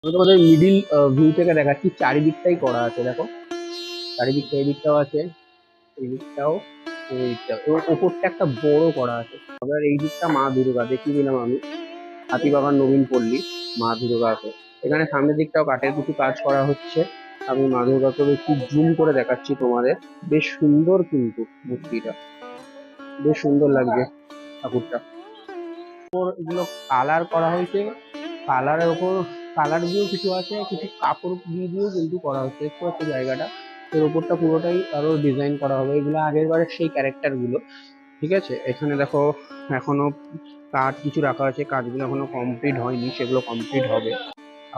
আমি তোমাদের middle view থেকে দেখাচ্ছি, চারিদিকটাই করা আছে। দেখো চারিদিকটা, এদিকটাও আছে, এই দিকটাও, এই দিকটাও, এবং ওপরটা একটা বড় করা আছে। আবার এই দিকটা মা দুর্গা দেখিয়ে দিলাম আমি, হাতিবাগান নবীন পল্লী মা দুর্গা আছে। এখানে সামনের দিকটাও কাঠের কিছু কাজ করা হচ্ছে। আমি মা দুর্গাকে একটু জুম করে দেখাচ্ছি তোমাদের। বেশ সুন্দর কিন্তু মূর্তিটা, বেশ সুন্দর লাগছে ঠাকুরটা। এগুলো কালার করা হয়েছে, কালারের ওপর কালার দিয়েও কিছু আছে, কিছু কাপড় দিয়েও কিন্তু করা হচ্ছে। দেখতে পাচ্ছ জায়গাটা, এর ওপরটা পুরোটাই আরো ডিজাইন করা হবে। এগুলো আগের বারের সেই ক্যারেক্টার গুলো, ঠিক আছে। এখানে দেখো এখনো কাঠ কিছু রাখা আছে, কাজগুলো এখনো কমপ্লিট হয়নি, সেগুলো কমপ্লিট হবে।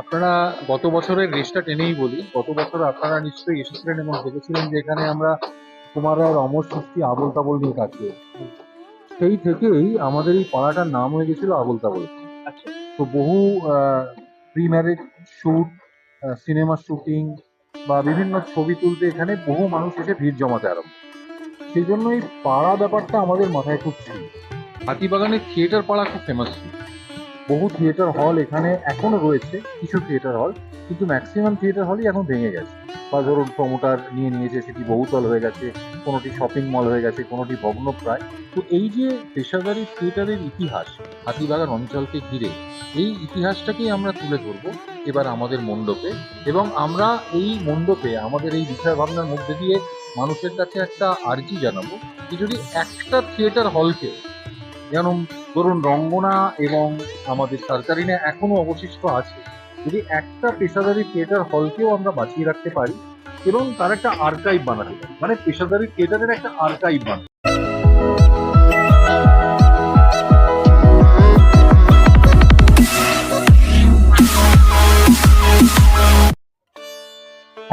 আপনারা গত বছরের রেসটা টেনেই বলি, গত বছর আপনারা নিশ্চয়ই এসেছিলেন এবং দেখেছিলেন যে এখানে আমরা কুমার রায়ের অমর সৃষ্টি আবোল তাবোল নিয়ে কাজ করি। সেই থেকেই আমাদের এই পাড়াটার নাম হয়ে গেছিল আবোল তাবোল। আচ্ছা, তো বহু pre marriage shoot, cinema shooting বা বিভিন্ন ছবি তুলতে এখানে বহু মানুষ এসে ভিড় জমাতে আরম্ভ। সেই জন্য এই পাড়া ব্যাপারটা আমাদের মাথায় খুব ছিল। হাতিবাগানের থিয়েটার পাড়া খুব ফেমাস ছিল। বহু থিয়েটার হল এখানে এখনো রয়েছে, কিছু থিয়েটার হল, কিন্তু ম্যাক্সিমাম থিয়েটার হলই এখন ভেঙে গেছে বা ধরুন প্রমোটার নিয়ে নিয়েছে, সেটি বহুতল হয়ে গেছে, কোনোটি শপিং মল হয়ে গেছে, কোনোটি ভগ্নপ্রায়। তো এই যে পেশাদারি থিয়েটারের ইতিহাস হাতিবাগান অঞ্চলকে ঘিরে, এই ইতিহাসটাকেই আমরা তুলে ধরবো এবার আমাদের মণ্ডপে। এবং আমরা এই মণ্ডপে আমাদের এই বিষয় ভাবনার মধ্যে দিয়ে মানুষের কাছে একটা আর্জি জানাবো যে যদি একটা থিয়েটার হলকে, যেমন ধরুন রঙ্গনা এবং আমাদের সরকারিনে এখনো অবশিষ্ট আছে, যদি একটা পেশাদারি থিয়েটার হলকেও আমরা বাঁচিয়ে রাখতে পারি এবং তার একটা আর্কাইভ বানাতে পারি, মানে পেশাদারি থিয়েটারের একটা আর্কাইভ বানাতে।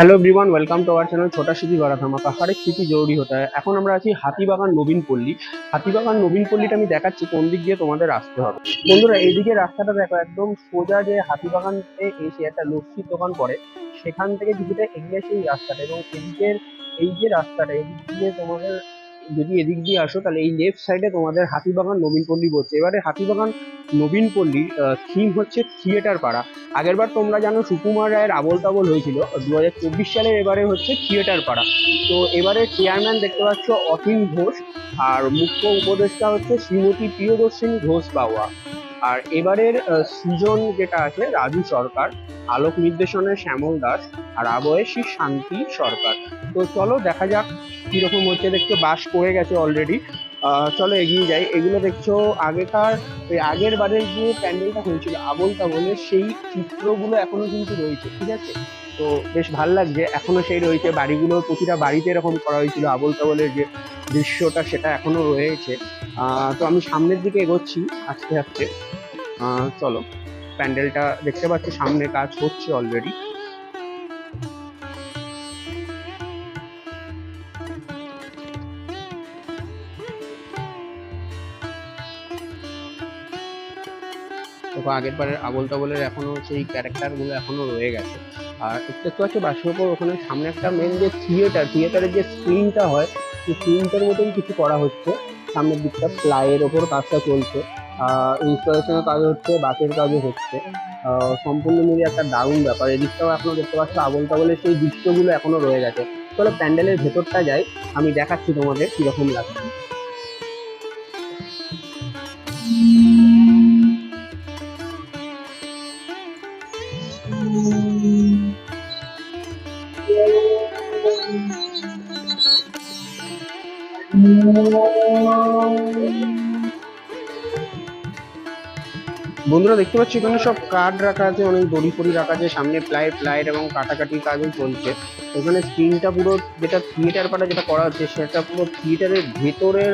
Hello everyone, welcome to our channel Chhota city Bada Dhamaka. हर एक सिटी जरूरी होता है। এখন আমরা আছি হাতিবাগান নবীন পল্লী। হাতিবাগান নবীন পল্লীটা আমি দেখাচ্ছি কোন দিক দিয়ে তোমাদের আসতে হবে। বন্ধুরা, এইদিকে রাস্তাটা দেখো, একদম সোজা যে হাতিবাগানতে এসে একটা লস্যির দোকান পড়ে, সেখান থেকে কিছুটা এগিয়ে সেই রাস্তাটা, এবং এদিকের এই যে রাস্তাটা, এদিক দিয়ে তোমাদের যদি এদিক দিয়ে আসো, তাহলে এই লেফট সাইডে তোমাদের হাতিবাগান নবীন পল্লী বলছে। এবারে হাতিবাগান নবীন পল্লীর থিম হচ্ছে থিয়েটার পাড়া। আগেরবার তোমরা জানো সুকুমার রায়ের আবোল তাবোল হয়েছিল 2024 সালের, এবারে হচ্ছে থিয়েটার পাড়া। তো এবারে চেয়ারম্যান দেখতে পাচ্ছ অতীন ঘোষ, আর মুখ্য উপদেষ্টা হচ্ছে শ্রীমতী প্রিয়দর্শিনী ঘোষ বাউয়া। আর এবারের সৃজন যেটা আছে রাজু সরকার, আলোক নির্দেশনে শ্যামল দাস, আর আবহে শ্রী শান্তি সরকার। তো চলো দেখা যাক কিরকম হচ্ছে। দেখছো বাস পড়ে গেছে অলরেডি। চলো এগিয়ে যাই। এগুলো দেখছো আগেকার, ওই আগের বারের যে প্যান্ডেলটা হয়েছিল আবোল তাবোলের, সেই চিত্রগুলো এখনো কিন্তু রয়েছে, ঠিক আছে। তো বেশ ভাল লাগছে, এখনো সেই রয়েছে। বাড়িগুলো, প্রতিটা বাড়িতে এরকম করা হয়েছিল আবোল তাবোলের যে দৃশ্যটা, সেটা এখনো রয়েছে। তো আমি সামনের দিকে এগোচ্ছি আস্তে আস্তে। চলো, প্যান্ডেলটা দেখতে পাচ্ছ সামনে কাজ হচ্ছে অলরেডি। দেখো আগের বারের আবোল তাবোলের এখনো সেই ক্যারেক্টার গুলো এখনো রয়ে গেছে। আর দেখতে পাচ্ছ বাসের ওপর ওখানে সামনে একটা মেন যে থিয়েটারের যে স্ক্রিনটা হয়, সেই স্ক্রিনটার মতন কিছু করা হচ্ছে। সামনের দিকটা প্লাইয়ের ওপর কাজটা চলছে, ইনস্টলেশনের কাজ হচ্ছে, বাসের কাজও হচ্ছে। সম্পূর্ণ মিলিয়ে একটা দারুণ ব্যাপার। এদিকটাও এখনো দেখতে পাচ্ছ আবোল তাবোলের সেই দৃশ্যগুলো এখনো রয়ে গেছে। চলো প্যান্ডেলের ভেতরটা যাই, আমি দেখাচ্ছি তোমাদের কিরকম লাগছে। বন্ধুরা দেখতে পাচ্ছি এখানে সব কার্ড রাখা আছে, অনেক দড়ি ফড়ি রাখা আছে, সামনে প্লাইয়ের এবং কাটাকাটির কাজও চলছে। ওখানে স্ক্রিনটা পুরো, যেটা থিয়েটার পাটা যেটা করা হচ্ছে, সেটা পুরো থিয়েটারের ভেতরের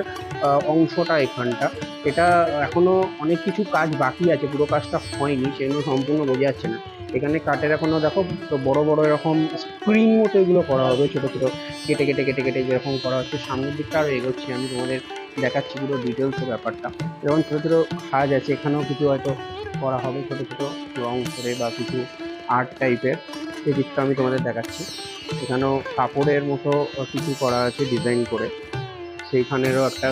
অংশটা এখানটা। এটা এখনো অনেক কিছু কাজ বাকি আছে, পুরো কাজটা হয়নি, সেগুলো সম্পূর্ণ বোঝা যাচ্ছে না। এখানে কাঠের এখনো দেখো তো বড় বড় এরকম স্ক্রিন মতো এগুলো করা হবে, ছোট ছোট কেটে কেটে কেটে কেটে যেরকম করা হচ্ছে। সামনের দিকটা আরো এগোচ্ছি, আমি তোমাদের দেখাচ্ছি পুরো ডিটেলস ব্যাপারটা। যেমন ছোট ছোট কাজ আছে, এখানেও কিছু হয়তো করা হবে, ছোট ছোট রং করে বা কিছু আর্ট টাইপের। সেই দিকটা আমি তোমাদের দেখাচ্ছি। এখানেও কাপড়ের মতো কিছু করা আছে ডিজাইন করে, সেইখানেরও একটা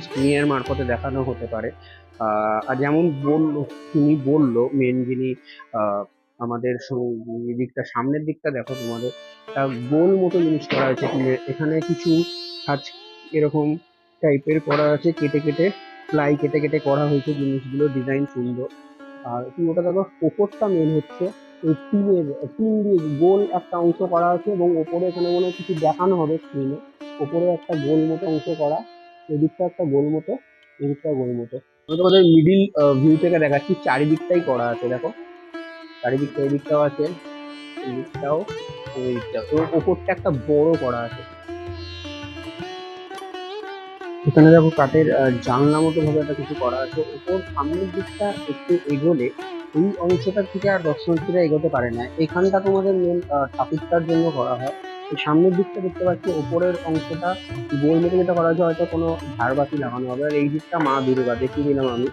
স্ক্রিনের মারফতে দেখানো হতে পারে। আর যেমন বললো, তুমি বললো মেন যিনি আমাদের দিকটা সামনের দিকটা দেখো তোমাদের একটা গোল মতো জিনিস করা হয়েছে এখানে কিছু কাজ এরকম টাইপের করা আছে, কেটে কেটে প্লাই কেটে কেটে করা হয়েছে, জিনিসগুলো ডিজাইন সুন্দর। আর তুমি ওটা দেখো ওপরটা মেন হচ্ছে ওই টিন দিয়ে গোল একটা অংশ করা আছে, এবং ওপরে এখানে মনে হয় কিছু দেখানো হবে স্ক্রিনে। ওপরে একটা গোল মতো অংশ করা, এদিকটা একটা গোল মতো, এদিকটা গোল মতো। আমি তোমাদের মিডিল ভিউ থেকে দেখাচ্ছি, চারিদিকটাই করা আছে দেখো, চারিদিকটা এদিকটাও আছে, এদিকটাও, এদিকটাও, এবং ওপরটা একটা বড় করা আছে। এখানে দেখো কাঠের জানলা মতো ভাবে একটা কিছু করা আছে। উপর সামনের দিকটা একটু এগোলে এই অংশটার থেকে আর দর্শনার্থীরা এগোতে পারে না, এখানটা তোমাদের মেন ঠাকুরটার জন্য করা হয়। এই সামনের দিকটা দেখতে পাচ্ছি ওপরের অংশটা গোল মতো যেটা করা হয়েছে, হয়তো কোনো ঝাড়বাতি লাগানো হবে। আর এই দিকটা মা দুর্গা দেখিয়ে দিলাম আমি,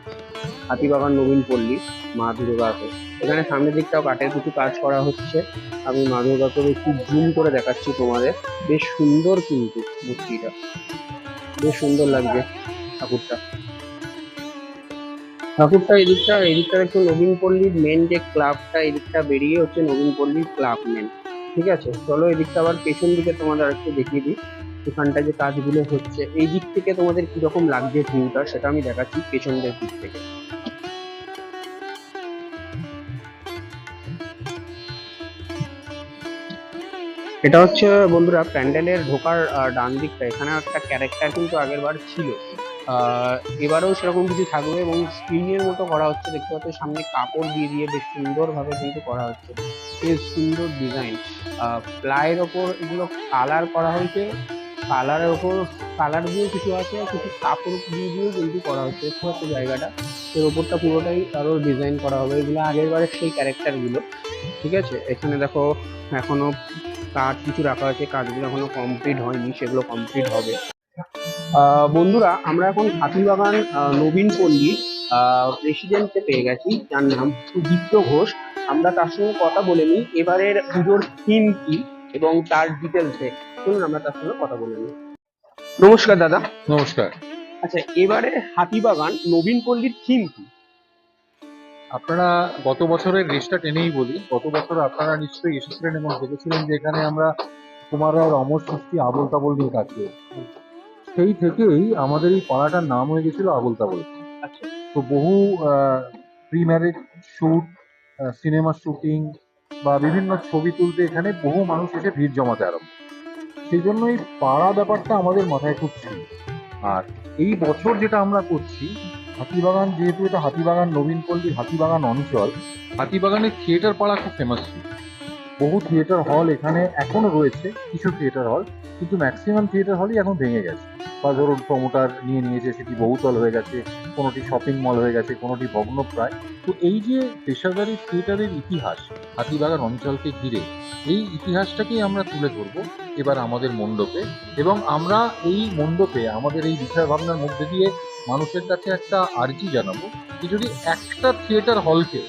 হাতিবাগান নবীন পল্লী মা দুর্গাকে। এখানে সামনের দিকটাও কাঠের কিছু কাজ করা হচ্ছে। আমি মা দুর্গাকে একটু জুম করে দেখাচ্ছি তোমাদের, বেশ সুন্দর কিন্তু মূর্তিটা, বেশ সুন্দর লাগছে ঠাকুরটা। ঠাকুরটা এদিকটা একটু নবীন পল্লীর মেন যে ক্লাবটা, এদিকটা বেরিয়ে হচ্ছে নবীন পল্লীর ক্লাব মেন। ঠিক আছে, চলো এদিকটা আবার পেছন দিকে তোমাদের একটু দেখিয়ে দিই। এখানটা যে কাজগুলো হচ্ছে এই দিক থেকে তোমাদের কিরকম লাগছে ভিউটা, সেটা আমি দেখাচ্ছি পেছনের দিক থেকে। এটা হচ্ছে বন্ধুরা প্যান্ডেলের ঢোকার ডান দিকটা। এখানে একটা ক্যারেক্টার কিন্তু আগের বার ছিল, আহ, এবারেও সেরকম কিছু থাকবে, এবং স্ক্রিনের মতো করা হচ্ছে দেখতে পাচ্ছ, সামনে কাপড় দিয়ে দিয়ে বেশ সুন্দর ভাবে কিন্তু করা হচ্ছে, বেশ সুন্দর ডিজাইন। প্লাইয়ের ওপর এগুলো কালার করা হয়েছে, কালারের ওপর কালার দিয়ে কিছু আছে, আর কিছু কাপড় দিয়ে দিয়েও কিন্তু করা হচ্ছে, দেখতে পাচ্ছ জায়গাটা। এর ওপরটা পুরোটাই আরো ডিজাইন করা হবে, এগুলো আগের বারের সেই ক্যারেক্টার গুলো। ঠিক আছে, এখানে দেখো এখনো কাঠ কিছু রাখা আছে, কাজগুলো এখনো কমপ্লিট হয়নি, সেগুলো কমপ্লিট হবে। বন্ধুরা আমরা এখন হাতিবাগান নবীন পল্লীর প্রেসিডেন্টকে পেয়ে গেছি, যার নাম সুদীপ্ত ঘোষ। আমরা তার সঙ্গে কথা বলে নিই এবারের পুজোর থিম কি এবং তার ডিটেলসে। চলুন আমরা তার সঙ্গে কথা বলে নিই। নমস্কার দাদা। নমস্কার। আচ্ছা, এবারে হাতিবাগান নবীন পল্লীর থিম কি? আপনারা গত বছরের রেসটা টেনেই বলি, গত বছর আপনারা নিশ্চয়ই এসেছিলেন এবং দেখেছিলেন যে এখানে আমরা কুমার রায়ের অমর সৃষ্টি আবোল তাবোল নিয়ে কাজ করি। সেই থেকেই আমাদের এই পাড়াটার নাম হয়ে গেছিল আবোল তাবোল। আচ্ছা, তো বহু pre marriage shoot, cinema shooting বা বিভিন্ন ছবি তুলতে এখানে বহু মানুষ এসে ভিড় জমাতে আরম্ভ। সেই জন্য এই পাড়া ব্যাপারটা আমাদের মাথায় খুব ছিল। আর এই বছর যেটা আমরা করছি, হাতিবাগান, যেহেতু এটা হাতিবাগান নবীন পল্লী হাতিবাগান অঞ্চল, হাতিবাগানের থিয়েটার পাড়া খুব ফেমাস ছিল। বহু থিয়েটার হল এখানে এখনো রয়েছে, কিছু থিয়েটার হল, কিন্তু ম্যাক্সিমাম থিয়েটার হলই এখন ভেঙে গেছে, বা ধরুন প্রমোটার নিয়ে নিয়েছে, সেটি বহুতল হয়ে গেছে, কোনোটি শপিং মল হয়ে গেছে, কোনোটি ভগ্নপ্রায়। তো এই যে পেশাদারি থিয়েটারের ইতিহাস হাতিবাগান অঞ্চলকে ঘিরে, এই ইতিহাসটাকেই আমরা তুলে ধরবো এবার আমাদের মণ্ডপে। এবং আমরা এই মণ্ডপে আমাদের এই বিষয় ভাবনার মধ্যে দিয়ে মানুষের কাছে একটা আর্জি জানাবো যে যদি একটা থিয়েটার হলকে,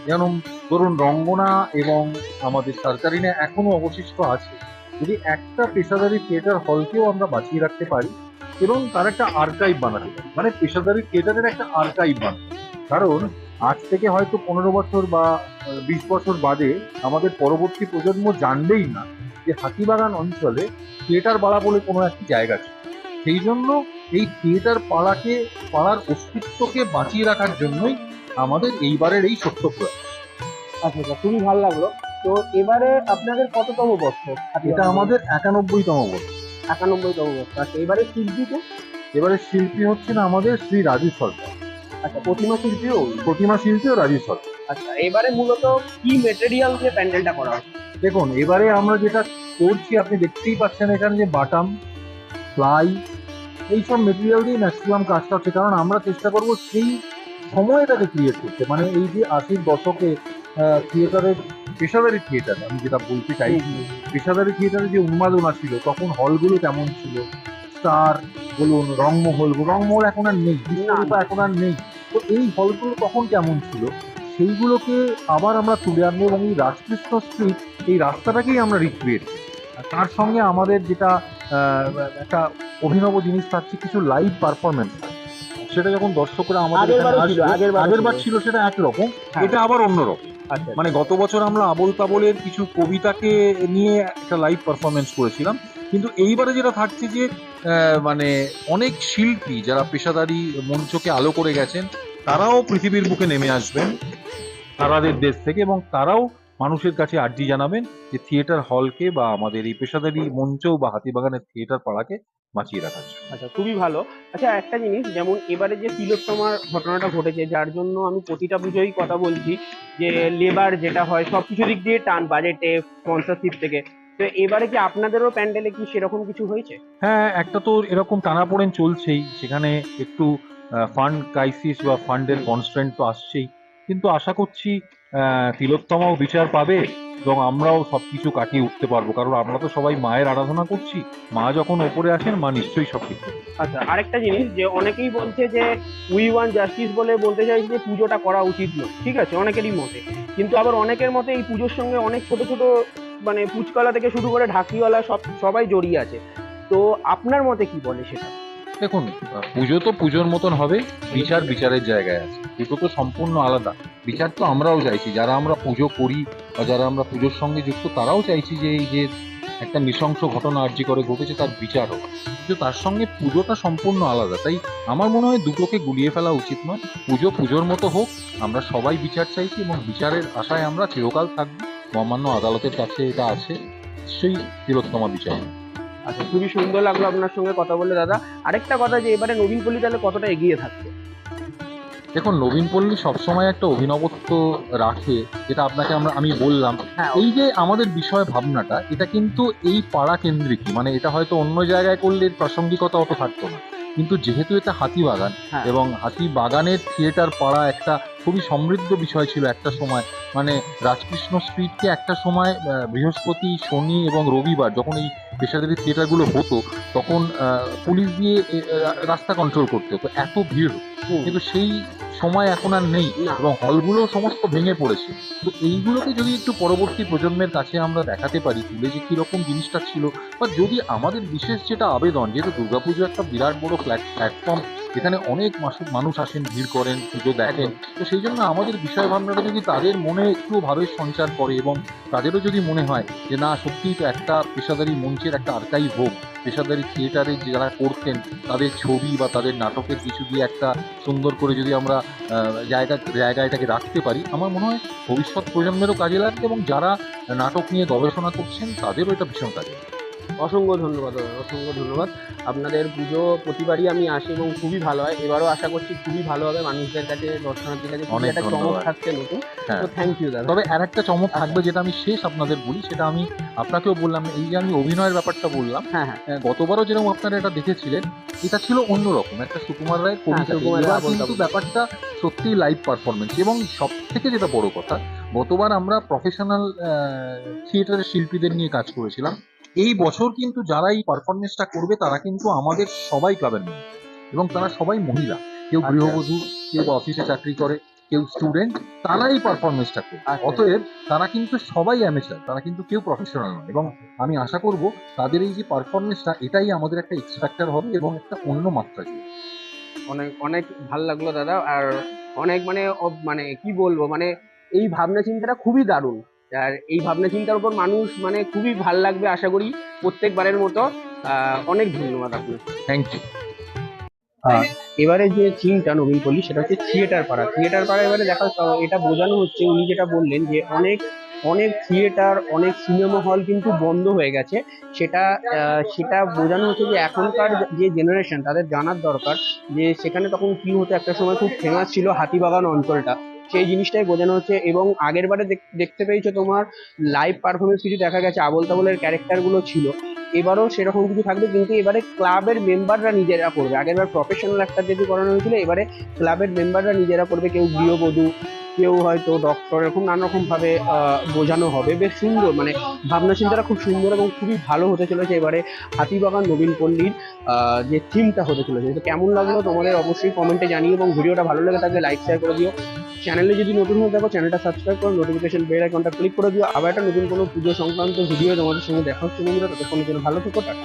যেমন ধরুন রঙ্গনা এবং আমাদের সার্কারিনে এখনো অবশিষ্ট আছে, যদি একটা পেশাদারি থিয়েটার হলকেও আমরা বাঁচিয়ে রাখতে পারি এবং তার একটা আর্কাইভ বানাতে পারি, মানে পেশাদারি থিয়েটারের একটা আর্কাইভ বানাতে। কারণ আজ থেকে হয়তো 15 বছর বা 20 বছর বাদে আমাদের পরবর্তী প্রজন্ম জানবেই না যে হাতিবাগান অঞ্চলে থিয়েটার পাড়া বলে কোনো একটি জায়গা ছিল। সেই জন্য এই থিয়েটার পাড়ার অস্তিত্বকে বাঁচিয়ে রাখার জন্যই আমাদের এইবারের এই ছোট্ট প্রয়াস। আচ্ছা আচ্ছা, খুবই ভালো লাগলো। তো এবারে আপনাদের কততম বছর? এটা আমাদের 91তম বছর। 91তম বছর। আচ্ছা, এবারে শিল্পীকে? এবারে শিল্পী হচ্ছেন আমাদের শ্রী রাজু সরকার। আচ্ছা, প্রতিমা শিল্পীও? প্রতিমা শিল্পীও রাজু সরকার। আচ্ছা, এবারে মূলত কি মেটেরিয়াল দিয়ে প্যান্ডেলটা করা হচ্ছে? দেখুন, এবারে আমরা যেটা করছি আপনি দেখতেই পাচ্ছেন এখানে যে বাটাম, প্লাই, এইসব মেটেরিয়াল দিয়ে ম্যাক্সিমাম কাজটা হচ্ছে। কারণ আমরা চেষ্টা করবো সেই সময়টাকে ক্রিয়েট করতে, মানে এই যে 80-র দশকে থিয়েটারের, পেশাদারি থিয়েটার আমি যেটা বলতে চাইছি, পেশাদারি থিয়েটারে যে উন্মাদনা ছিল, তখন হলগুলো কেমন ছিল, স্টার বলুন, রংমহল এখন আর নেই, বিশ্বরূপা এখন আর নেই। তো এই হলগুলো তখন কেমন ছিল সেইগুলোকে আবার আমরা তুলে আনবো, এবং এই রাজকৃষ্ণ স্ট্রিট এই রাস্তাটাকেই আমরা রিক্রিয়েট। তার সঙ্গে আমাদের যেটা একটা অভিনব জিনিস থাকছে, কিছু লাইভ পারফরমেন্স। সেটা যখন দর্শকরা আমাদের আগেরবার ছিল সেটা একরকম, হ্যাঁ। এটা আবার অন্যরকম। আচ্ছা মানে গত বছর আমরা আবোল তাবোলের কিছু কবিতাকে নিয়ে একটা লাইভ পারফরমেন্স করেছিলাম, কিন্তু এইবারে যেটা থাকছে যে মানে অনেক শিল্পী যারা পেশাদারি মঞ্চকে আলো করে গেছেন তারাও পৃথিবীর বুকে নেমে আসবেন তারাদের দেশ থেকে, এবং তারাও মানুষের কাছে আর্জি জানাবেন যে থিয়েটার হলকে বা আমাদের এই পেশাদারি মঞ্চ বা হাতিবাগানের থিয়েটার পাড়াকে বাঁচিয়ে রাখার জন্য। আচ্ছা, খুবই ভালো। আচ্ছা, একটা জিনিস, যেমন এবারে যে তিলোত্তমার ঘটনাটা ঘটেছে, যার জন্য আমি প্রতিটা পুজোই কথা বলছি যে লেবার যেটা হয় সবকিছু দিক দিয়ে টান, বাজেটে, স্পন্সরশিপ থেকে। তো এবারে কি আপনাদেরও প্যান্ডেলে কি সেরকম কিছু হয়েছে? হ্যাঁ, একটা তো এরকম টানাপোড়েন চলছেই, সেখানে একটু ফান্ড ক্রাইসিস বা ফান্ডের কনস্ট্রেন্ট তো আসছেই, কিন্তু আশা করছি তিলোত্তমাও বিচার পাবে এবং আমরাও সবকিছু কাটিয়ে উঠতে পারবো, কারণ আমরা তো সবাই মায়ের আরাধনা করছি। মা যখন ওপরে আছেন মা নিশ্চয়ই সব ঠিক করবে। আচ্ছা, আরেকটা জিনিস, যে অনেকেই বলছে যে উই ওয়ান জাস্টিস বলে বলতে চাইছে যে পুজোটা করা উচিত নয়, ঠিক আছে, অনেকেরই মতে। কিন্তু আবার অনেকের মতে এই পুজোর সঙ্গে অনেক ছোট ছোট মানে ফুচকাওয়ালা থেকে শুরু করে ঢাকিওয়ালা সবাই জড়িয়ে আছে। তো আপনার মতে কি বলে সেটা? দেখুন, পুজো তো পুজোর মতন হবে, বিচার বিচারের জায়গায় আছে, দুটো তো সম্পূর্ণ আলাদা। বিচার তো আমরাও চাইছি, যারা আমরা পুজো করি বা যারা আমরা পুজোর সঙ্গে যুক্ত তারাও চাইছি যে এই যে একটা নৃশংস ঘটনা আর্জি করে ঘটেছে তার বিচার হোক, কিন্তু তার সঙ্গে পুজোটা সম্পূর্ণ আলাদা। তাই আমার মনে হয় দুটোকে গুলিয়ে ফেলা উচিত নয়। পুজো পুজোর মতো হোক, আমরা সবাই বিচার চাইছি এবং বিচারের আশায় আমরা চিরকাল থাকবো। মহামান্য আদালতের কাছে এটা আছে, সেই তিলোত্তমা বিচার। আচ্ছা, খুবই সুন্দর লাগলো আপনার সঙ্গে কথা বলে দাদা। আরেকটা কথা, যে এবারে নবীন পল্লী তাহলে কতটা এগিয়ে থাকবে? দেখুন, নবীন পল্লী সবসময় একটা অভিনবত্ব রাখে, যেটা আপনাকে আমি বললাম। হ্যাঁ, এই যে আমাদের বিষয় ভাবনাটা, এটা কিন্তু এই পাড়া কেন্দ্রিক, মানে এটা হয়তো অন্য জায়গায় করলে এর প্রাসঙ্গিকতা অত থাকতো না, কিন্তু যেহেতু এটা হাতিবাগান হ্যাঁ। এবং হাতিবাগানের থিয়েটার পাড়া একটা খুবই সমৃদ্ধ বিষয় ছিল একটা সময়। মানে রাজকৃষ্ণ স্ট্রিটকে একটা সময় বৃহস্পতি, শনি এবং রবিবার যখন এই পেশাদারি থিয়েটারগুলো হতো তখন পুলিশ দিয়ে রাস্তা কন্ট্রোল করতে হতো, এত ভিড় হতো। হুম। কিন্তু সেই সময় এখন আর নেই না। এবং হলগুলো সমস্ত ভেঙে পড়েছে। তো এইগুলোকে যদি একটু পরবর্তী প্রজন্মের কাছে আমরা দেখাতে পারি তুলে, যে কিরকম জিনিসটা ছিল, বা যদি আমাদের বিশেষ যেটা আবেদন, যেহেতু দুর্গাপুজো একটা বিরাট বড় প্ল্যাটফর্ম, এখানে অনেক মানুষ আসেন, ভিড় করেন, পুজো দেখেন, তো সেই জন্য আমাদের বিষয় ভাবনাটা যদি তাদের মনে একটু ভাবের সঞ্চার করে এবং তাদেরও যদি মনে হয় যে না সত্যিই তো একটা পেশাদারি মঞ্চের একটা আর্কাইভ হোক, পেশাদারি থিয়েটারে যারা করতেন তাদের ছবি বা তাদের নাটকের কিছু দিয়ে একটা সুন্দর করে যদি আমরা জায়গায় এটাকে রাখতে পারি, আমার মনে হয় ভবিষ্যৎ প্রজন্মেরও কাজে লাগবে এবং যারা নাটক নিয়ে গবেষণা করছেন তাদেরও এটা ভীষণ কাজে লাগবে। অসংখ্য ধন্যবাদ দাদা, অসংখ্য ধন্যবাদ। আপনাদের পুজো প্রতিবারই আমি আসি এবং খুবই ভালো হয়। এবারও আশা করছি খুবই ভালো হবে, মানুষদের কাছে, দর্শনার্থীর কাছে খুবই অনেক একটা চমক ধন্যবাদ। থাকছে নতুন। হ্যাঁ, তো থ্যাংক ইউ দাদা। তবে আর একটা চমক থাকবে যেটা আমি শেষ আপনাদের বলি, সেটা আমি আপনাকেও বললাম। এই যে আমি অভিনয়ের ব্যাপারটা বললাম, হ্যাঁ, হ্যাঁ। গতবারও যেরকম আপনারা এটা দেখেছিলেন, এটা ছিল অন্যরকম একটা সুকুমার রায়ের কবিতা। সুকুমার এবার রায় বলতে কিন্তু হবে। ব্যাপারটা সত্যিই লাইভ পারফরমেন্স, এবং সব থেকে যেটা বড় কথা, গতবার আমরা প্রফেশনাল থিয়েটারের শিল্পীদের নিয়ে কাজ করেছিলাম। এই বছর কিন্তু যারা এই পারফরমেন্সটা করবে তারা কিন্তু আমাদের সবাই ক্লাবের মেম্বার এবং তারা সবাই মহিলা, কেউ আচ্ছা। গৃহবধূ, কেউ অফিসে চাকরি করে, কেউ স্টুডেন্ট, তারা এই পারফরমেন্সটা করবে। আচ্ছা। অতএব তারা কিন্তু সবাই অ্যামেচার, তারা কিন্তু কেউ প্রফেশনাল নয়, এবং আমি আশা করব তাদের এই যে পারফরমেন্সটা এটাই আমাদের একটা এক্স ফ্যাক্টর হবে এবং একটা অন্য মাত্রা যোগ। অনেক অনেক ভাল লাগলো দাদা। আর অনেক মানে মানে কি বলবো, মানে এই ভাবনা চিন্তাটা খুবই দারুণ। আর এই ভাবনা চিন্তার উপর মানুষ মানে খুবই ভাল লাগবে আশা করি, প্রত্যেকবারের মতো। অনেক ধন্যবাদ আপনার। Thank you. এবারে যে থিমটা নবীন পল্লী, সেটা হচ্ছে থিয়েটার পাড়া। থিয়েটার পাড়া এবারে দেখা, এটা বোঝানো হচ্ছে, উনি যেটা বললেন যে অনেক অনেক থিয়েটার, অনেক সিনেমা হল কিন্তু বন্ধ হয়ে গেছে। সেটা বোঝানো হচ্ছে যে এখনকার যে জেনারেশন, তাদের জানার দরকার যে সেখানে তখন কি হতো। একটা সময় খুব ফেমাস ছিল হাতিবাগান অঞ্চলটা, সেই জিনিসটাই বোঝানো হচ্ছে। এবং আগের বারে দেখতে পেয়েছো তোমার লাইভ পারফরমেন্স কিছু দেখা গেছে, আবোল তাবোলের ক্যারেক্টার গুলো ছিল। এবারও সেরকম কিছু থাকবে, কিন্তু এবারে ক্লাবের মেম্বাররা নিজেরা করবে। আগেরবার প্রফেশনাল একটা যেহেতু করানো হয়েছিল, এবারে ক্লাবের মেম্বাররা নিজেরা করবে। কেউ গৃহবধূ, কেউ হয়তো ডক্টর, এরকম নানা রকম ভাবে বোঝানো হবে। বেশ সুন্দর, মানে ভাবনা চিন্তাটা খুব সুন্দর এবং খুবই ভালো হতে চলেছে এবারে হাতিবাগান নবীন পল্লীর যে থিমটা হতে চলেছে। তো কেমন লাগলো তোমাদের অবশ্যই কমেন্টে জানিও, এবং ভিডিওটা ভালো লেগে থাকলে লাইক শেয়ার করে দিও। চ্যানেলে যদি নতুন হয়ে থাকো চ্যানেলটা সাবস্ক্রাইব করো, নোটিফিকেশন বেল আইকনটা ক্লিক করে দিও। আবার একটা নতুন কোনো পুজো সংক্রান্ত ভিডিও তোমাদের সঙ্গে দেখা হচ্ছে বন্ধুরা। ততক্ষণের জন্য ভালো থেকো, টাটা।